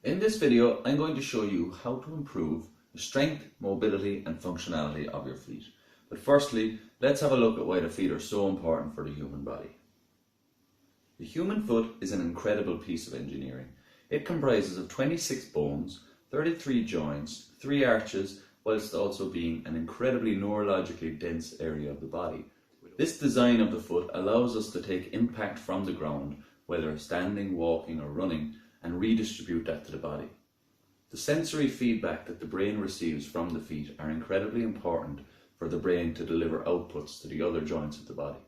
In this video, I'm going to show you how to improve the strength, mobility and functionality of your feet. But firstly, let's have a look at why the feet are so important for the human body. The human foot is an incredible piece of engineering. It comprises of 26 bones, 33 joints, 3 arches, whilst also being an incredibly neurologically dense area of the body. This design of the foot allows us to take impact from the ground, whether standing, walking or running, and redistribute that to the body. The sensory feedback that the brain receives from the feet are incredibly important for the brain to deliver outputs to the other joints of the body.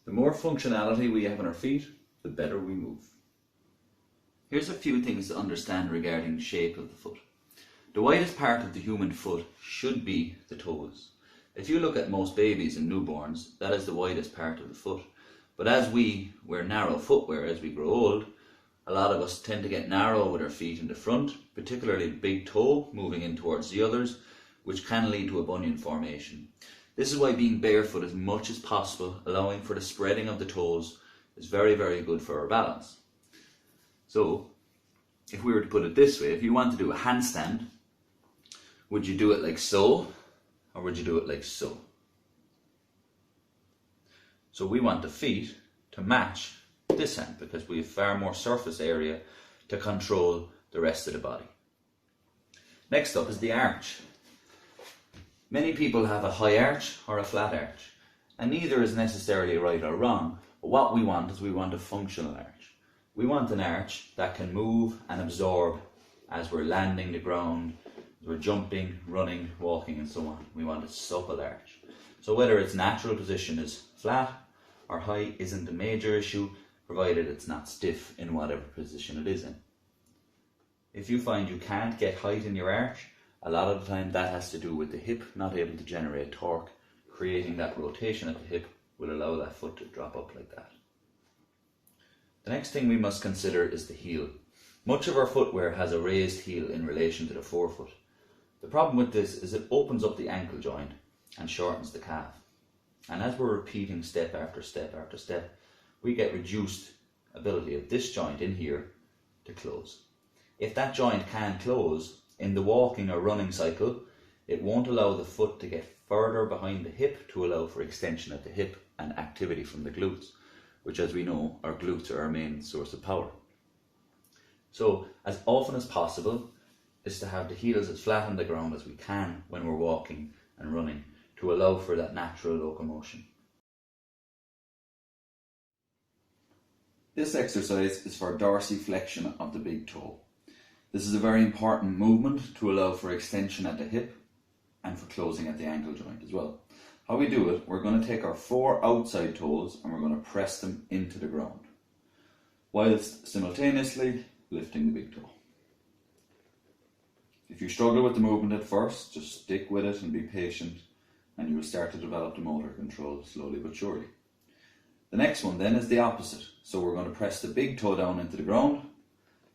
The more functionality we have in our feet, the better we move. Here's a few things to understand regarding the shape of the foot. The widest part of the human foot should be the toes. If you look at most babies and newborns, that is the widest part of the foot. But as we wear narrow footwear as we grow old, a lot of us tend to get narrow with our feet in the front, particularly the big toe moving in towards the others, which can lead to a bunion formation. This is why being barefoot as much as possible, allowing for the spreading of the toes, is very, very good for our balance. So, if we were to put it this way, if you want to do a handstand, would you do it like so, or would you do it like so? So we want the feet to match this hand because we have far more surface area to control the rest of the body. Next up is the arch. Many people have a high arch or a flat arch, and neither is necessarily right or wrong, but what we want is we want a functional arch. We want an arch that can move and absorb as we're landing the ground, as we're jumping, running, walking and so on. We want a supple arch. So whether its natural position is flat or high isn't a major issue, provided it's not stiff in whatever position it is in. If you find you can't get height in your arch, a lot of the time that has to do with the hip not able to generate torque. Creating that rotation at the hip will allow that foot to drop up like that. The next thing we must consider is the heel. Much of our footwear has a raised heel in relation to the forefoot. The problem with this is it opens up the ankle joint and shortens the calf. And as we're repeating step after step after step, we get reduced ability of this joint in here to close. If that joint can't close in the walking or running cycle, it won't allow the foot to get further behind the hip to allow for extension at the hip and activity from the glutes, which, as we know, our glutes are our main source of power. So as often as possible is to have the heels as flat on the ground as we can when we're walking and running to allow for that natural locomotion. This exercise is for dorsiflexion of the big toe. This is a very important movement to allow for extension at the hip and for closing at the ankle joint as well. How we do it, we're going to take our 4 outside toes and we're going to press them into the ground, whilst simultaneously lifting the big toe. If you struggle with the movement at first, just stick with it and be patient, and you will start to develop the motor control slowly but surely. The next one then is the opposite. So we're going to press the big toe down into the ground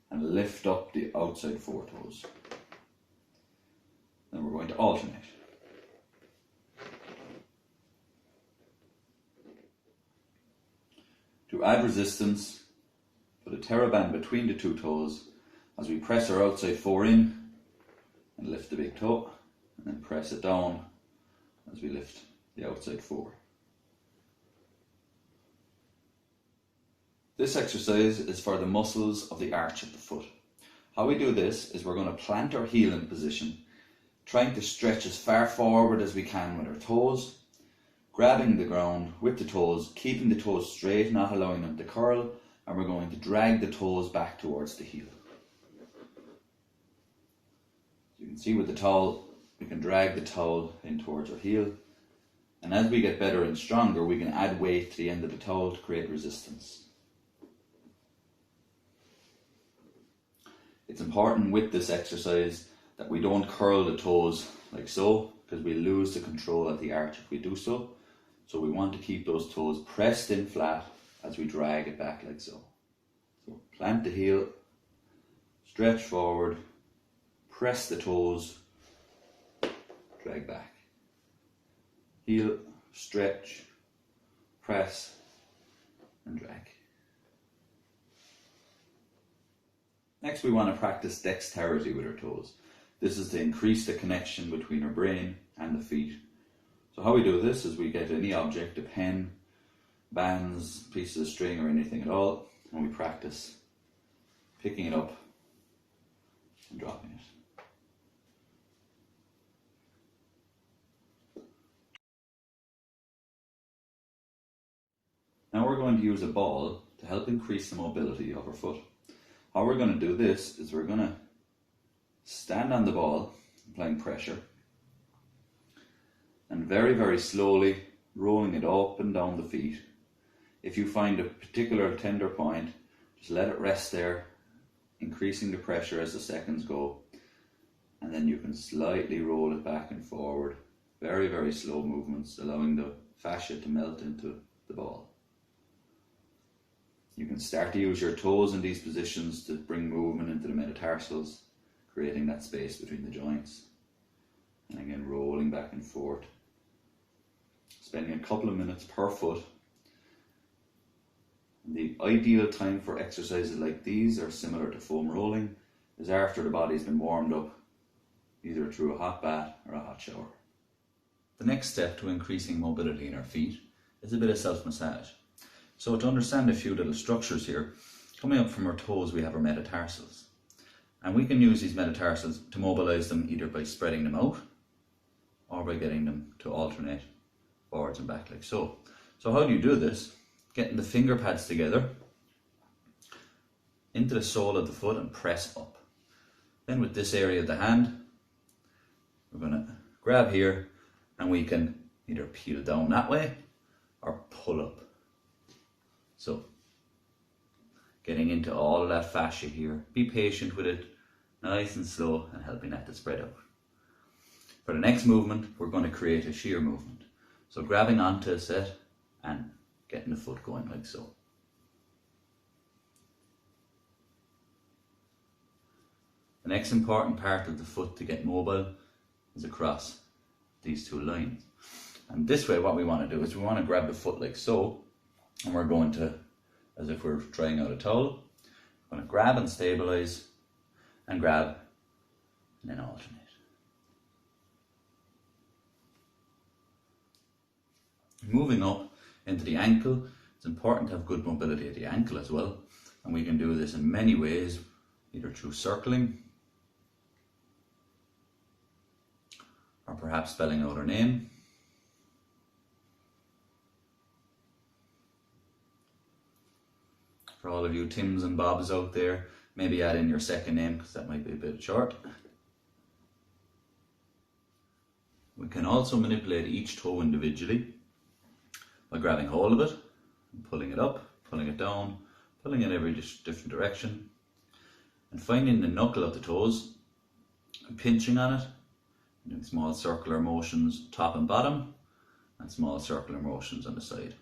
and lift up the outside 4 toes. Then we're going to alternate. To add resistance, put a TheraBand between the 2 toes as we press our outside 4 in and lift the big toe, and then press it down as we lift the outside 4. This exercise is for the muscles of the arch of the foot. How we do this is we're going to plant our heel in position, trying to stretch as far forward as we can with our toes, grabbing the ground with the toes, keeping the toes straight, not allowing them to curl, and we're going to drag the toes back towards the heel. You can see with the towel, we can drag the towel in towards our heel, and as we get better and stronger, we can add weight to the end of the towel to create resistance. It's important with this exercise that we don't curl the toes like so, because we lose the control of the arch if we do so. So we want to keep those toes pressed in flat as we drag it back like so. So plant the heel, stretch forward, press the toes, drag back. Heel, stretch, press and drag. Next, we want to practice dexterity with our toes. This is to increase the connection between our brain and the feet. So how we do this is we get any object, a pen, bands, pieces of string or anything at all, and we practice picking it up and dropping it. Now we're going to use a ball to help increase the mobility of our foot. How we're going to do this is we're going to stand on the ball, applying pressure, and very, very slowly rolling it up and down the feet. If you find a particular tender point, just let it rest there, increasing the pressure as the seconds go, and then you can slightly roll it back and forward. Very, very slow movements, allowing the fascia to melt into the ball. You can start to use your toes in these positions to bring movement into the metatarsals, creating that space between the joints. And again, rolling back and forth. Spending a couple of minutes per foot. And the ideal time for exercises like these, or similar to foam rolling, is after the body's been warmed up, either through a hot bath or a hot shower. The next step to increasing mobility in our feet is a bit of self-massage. So to understand a few little structures here, coming up from our toes we have our metatarsals. And we can use these metatarsals to mobilize them either by spreading them out or by getting them to alternate forwards and back like so. So how do you do this? Getting the finger pads together into the sole of the foot and press up. Then with this area of the hand, we're going to grab here and we can either peel down that way or pull up. So, getting into all of that fascia here. Be patient with it, nice and slow, and helping that to spread out. For the next movement, we're going to create a shear movement. So grabbing onto a set and getting the foot going like so. The next important part of the foot to get mobile is across these two lines. And this way what we want to do is we want to grab the foot like so, and we're going to, as if we're trying out a towel, we're going to grab and stabilize, and grab, and then alternate. Moving up into the ankle, it's important to have good mobility at the ankle as well, and we can do this in many ways, either through circling, or perhaps spelling out our name. For all of you Tims and Bobs out there, maybe add in your second name because that might be a bit short. We can also manipulate each toe individually by grabbing hold of it, and pulling it up, pulling it down, pulling it every different direction, and finding the knuckle of the toes and pinching on it, and doing small circular motions top and bottom, and small circular motions on the side.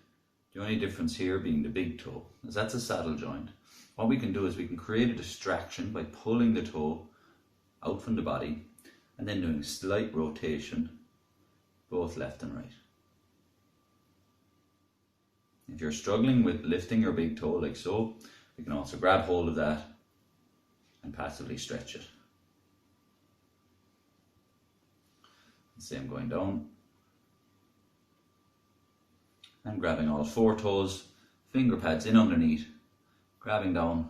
The only difference here being the big toe, as that's a saddle joint. What we can do is we can create a distraction by pulling the toe out from the body and then doing slight rotation, both left and right. If you're struggling with lifting your big toe like so, you can also grab hold of that and passively stretch it. Same going down. And grabbing all four toes, finger pads in underneath, grabbing down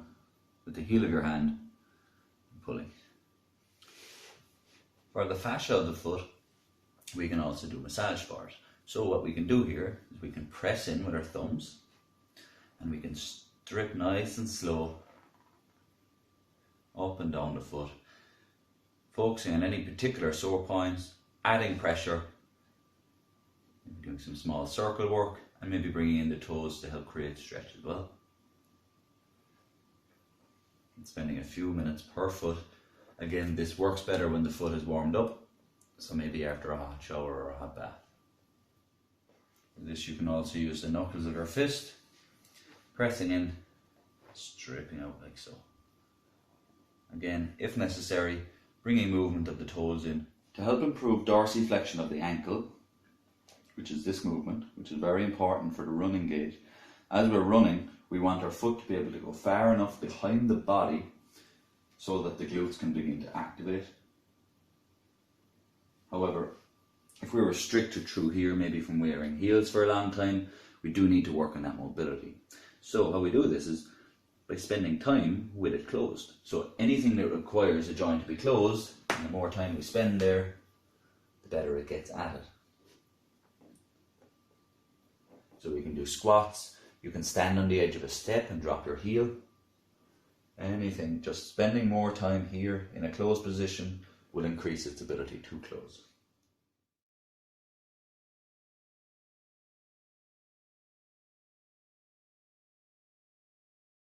with the heel of your hand and pulling. For the fascia of the foot, we can also do massage for it. So what we can do here is we can press in with our thumbs and we can strip nice and slow up and down the foot, focusing on any particular sore points, adding pressure, doing some small circle work, and maybe bringing in the toes to help create stretch as well. And spending a few minutes per foot. Again, this works better when the foot is warmed up, so maybe after a hot shower or a hot bath. For this you can also use the knuckles of your fist, pressing in, stripping out like so. Again, if necessary, bringing movement of the toes in. To help improve dorsiflexion of the ankle, which is this movement, which is very important for the running gait. As we're running, we want our foot to be able to go far enough behind the body so that the glutes can begin to activate. However, if we're restricted through here, maybe from wearing heels for a long time, we do need to work on that mobility. So how we do this is by spending time with it closed. So anything that requires a joint to be closed, and the more time we spend there, the better it gets at it. So we can do squats, you can stand on the edge of a step and drop your heel. Anything, just spending more time here in a closed position will increase its ability to close.